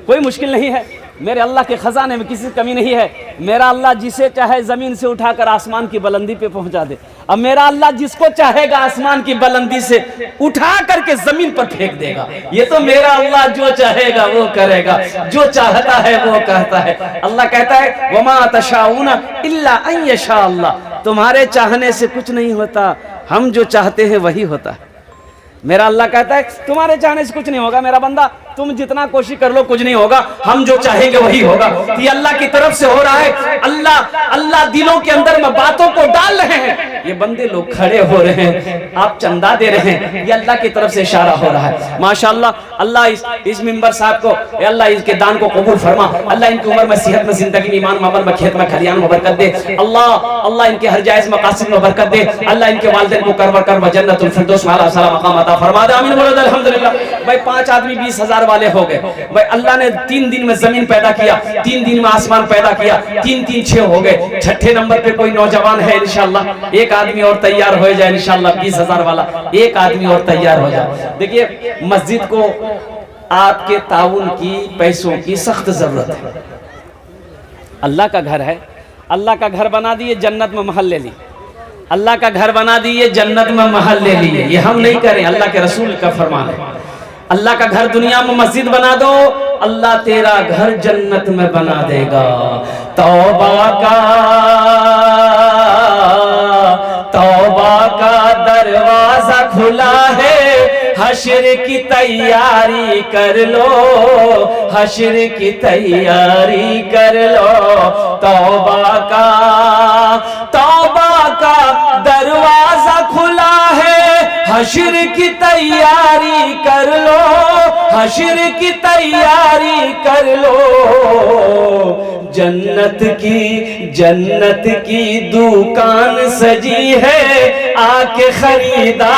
कोई मुश्किल नहीं है। मेरे अल्लाह के खजाने में किसी कमी नहीं है। मेरा अल्लाह जिसे चाहे जमीन से उठाकर आसमान की बुलंदी पे पहुंचा दे। अब मेरा अल्लाह जिसको चाहेगा आसमान की बुलंदी से उठा करके जमीन पर फेंक देगा। ये तो मेरा अल्लाह जो चाहेगा वो करेगा, जो चाहता है वो कहता है। अल्लाह कहता है वमा तशाऊना इल्ला अन यशा अल्लाह, तुम्हारे चाहने से कुछ नहीं होता, हम जो चाहते हैं वही होता है। मेरा अल्लाह कहता है तुम्हारे चाहने से कुछ नहीं होगा मेरा बंदा, तुम जितना कोशिश कर लो कुछ नहीं होगा, हम जो चाहेंगे वही होगा। ये अल्लाह की तरफ से हो रहा है। अल्लाह दिलों के अंदर में बातों को डाल रहे हैं। ये बंदे लोग खड़े हो रहे हैं, आप चंदा दे रहे हैं, ये अल्लाह की तरफ से इशारा हो रहा है। माशाअल्लाह अल्लाह इस मिंबर साहब को, अल्लाह इसके दान को कबूल फरमा। अल्लाह इनकी उम्र में, सेहत में, जिंदगी में, ईमान में, अमल में, खेत में, खलियान में बरकत दे। अल्लाह इनके हर जायज मकासद में बरकत दे। अल्लाह इनके वालिदैन को कर जन्नतुल फिरदौस में आला मकाम अता फरमा दे। आमीन बोलो अल्हम्दुलिल्लाह। भाई 5 आदमी 20,000 वाले हो गए। भाई अल्लाह ने 3 दिन में जमीन पैदा किया, 3 दिन में आसमान पैदा किया, 3 6 हो गए। 6ठे नंबर पे कोई नौजवान है इंशाल्लाह, एक आदमी और तैयार हो जाए इंशाल्लाह। 20,000 वाला एक आदमी और तैयार हो जाए। देखिए मस्जिद को आपके ताउन की, पैसों की सख्त जरूरत है। अल्लाह का घर है, अल्लाह का घर बना दिए, जन्नत में महल ले ली। अल्लाह का घर बना दिए, जन्नत में महल ले लिए। ये हम नहीं करें, अल्लाह के रसूल का फरमान है। अल्लाह का घर दुनिया में मस्जिद बना दो, अल्लाह तेरा घर जन्नत में बना देगा। तौबा का दरवाजा खुला है, हश्र की तैयारी कर लो, हश्र की तैयारी कर लो। तौबा का दरवाजा खुला है, हश्र की तैयारी कर लो, हश्र की तैयारी कर लो। जन्नत की दुकान सजी है, आके खरीदा।